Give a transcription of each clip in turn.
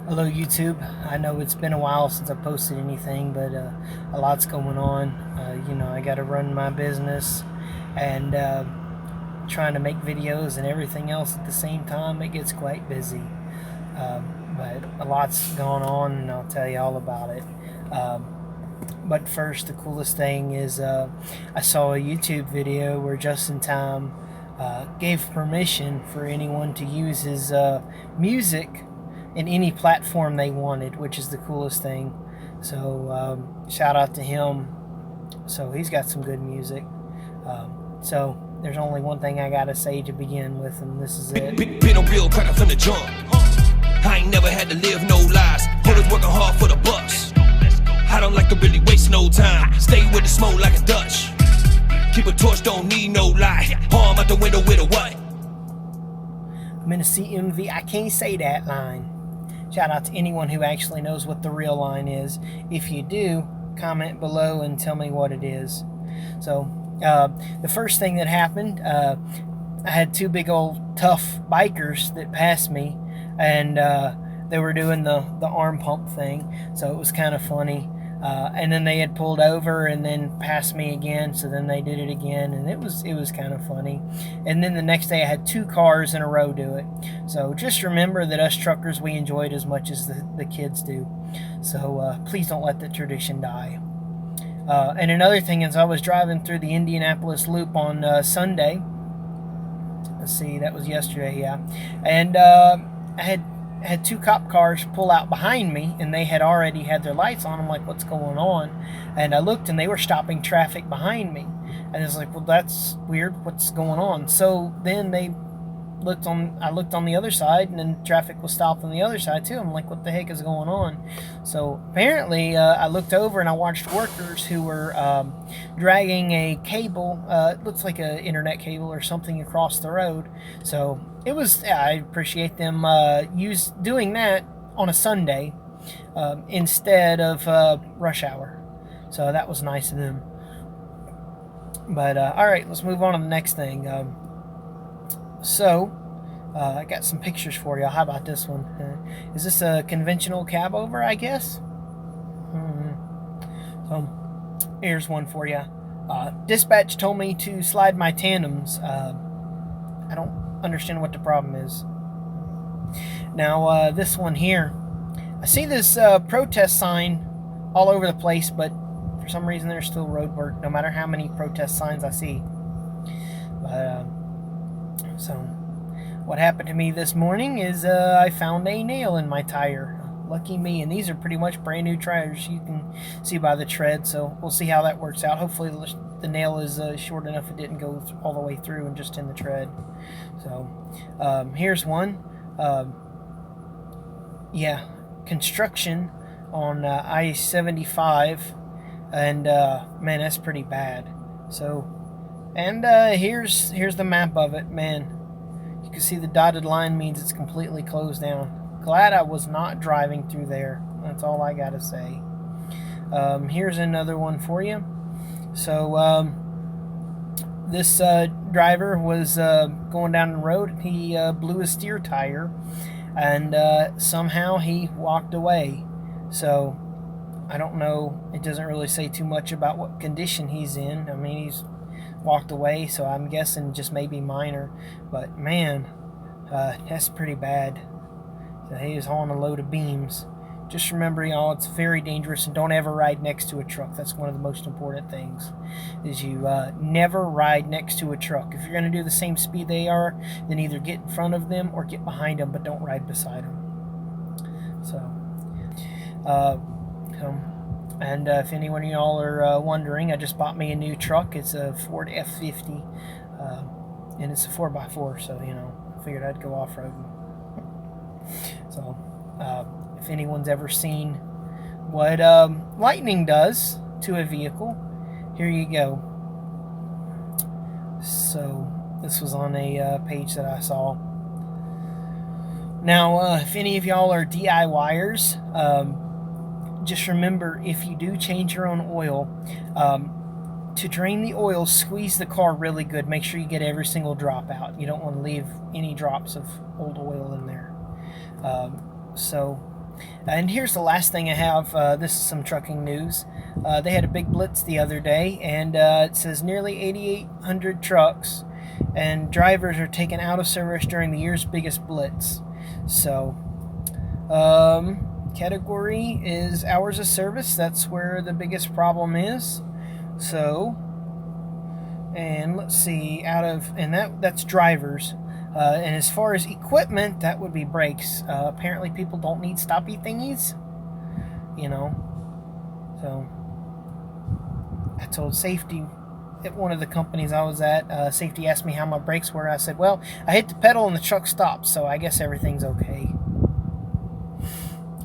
Hello YouTube. I know it's been a while since I posted anything, but a lot's going on. I got to run my business and trying to make videos and everything else at the same time. It gets quite busy, but a lot's going on, and I'll tell you all about it. But first, the coolest thing is I saw a YouTube video where Just in Time gave permission for anyone to use his music in any platform they wanted, which is the coolest thing. So shout out to him. So he's got some good music. So there's only one thing I gotta say to begin with, and this is it. Been a real cracker from the jump. I ain't never had to live no lies. Always working hard for the bucks. I don't like to really waste no time. Stay with the smoke like a Dutch. Keep a torch, don't need no light. Arm out the window with a what? I'm in a CMV. I can't say that line. Shout out to anyone who actually knows what the real line is. If you do, comment below and tell me what it is. So the first thing that happened, I had two big old tough bikers that passed me, and they were doing the arm pump thing, so it was kind of funny. And then they had pulled over and then passed me again, so then they did it again, and it was kind of funny. And then the next day I had two cars in a row do it. So just remember that us truckers, we enjoy it as much as the kids do. So please don't let the tradition die. And another thing is, I was driving through the Indianapolis Loop on Sunday. Let's see, that was yesterday, yeah. And I had two cop cars pull out behind me, and they had already had their lights on. I'm like, what's going on? And I looked, and they were stopping traffic behind me. And it's like, well, that's weird. What's going on? So then I looked on the other side, and then traffic was stopped on the other side too. I'm like, what the heck is going on? So apparently I looked over and I watched workers who were dragging a cable, it looks like an internet cable or something, across the road. So I appreciate them doing that on a Sunday instead of rush hour. So that was nice of them. But all right, let's move on to the next thing. So I got some pictures for you. How about this one? Is this a conventional cab over, I guess? So here's one for you. Dispatch told me to slide my tandems. I don't understand what the problem is. Now this one here, I see this protest sign all over the place, but for some reason there's still road work no matter how many protest signs I see. But so what happened to me this morning is I found a nail in my tire. Lucky me. And these are pretty much brand new tires, you can see by the tread. So we'll see how that works out. Hopefully the nail is short enough it didn't go all the way through and just in the tread. So here's one. Yeah, construction on I-75, and man, that's pretty bad. So, and here's the map of it. Man, you can see the dotted line means it's completely closed down. Glad I was not driving through there. That's all I gotta say. Here's another one for you. So this driver was going down the road. He blew his steer tire, and somehow he walked away. So I don't know. It doesn't really say too much about what condition he's in. I mean, he's walked away, so I'm guessing just maybe minor. But man, that's pretty bad. So he is hauling a load of beams. Just remember, y'all, it's very dangerous, and don't ever ride next to a truck. That's one of the most important things, is you never ride next to a truck. If you're going to do the same speed they are, then either get in front of them or get behind them, but don't ride beside them. So, and if any one of y'all are wondering, I just bought me a new truck. It's a Ford F-50, and it's a 4x4, so, I figured I'd go off-roading. So, if anyone's ever seen what lightning does to a vehicle, here you go. So this was on a page that I saw. Now, if any of y'all are DIYers, just remember, if you do change your own oil, to drain the oil, squeeze the car really good. Make sure you get every single drop out. You don't want to leave any drops of old oil in there. So And here's the last thing I have. This is some trucking news. They had a big blitz the other day, and it says nearly 8,800 trucks and drivers are taken out of service during the year's biggest blitz. So, category is hours of service. That's where the biggest problem is. So, and let's see, that's drivers. And as far as equipment, that would be brakes. Apparently people don't need stoppy thingies, so I told safety at one of the companies I was at, safety asked me how my brakes were. I said, well, I hit the pedal and the truck stopped, so I guess everything's okay.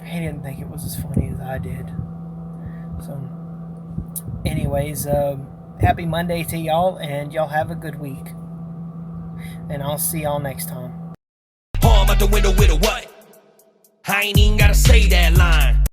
He didn't think it was as funny as I did. So anyways, happy Monday to y'all, and y'all have a good week. And I'll see y'all next time. Palm out the window with a what? I ain't even gotta say that line.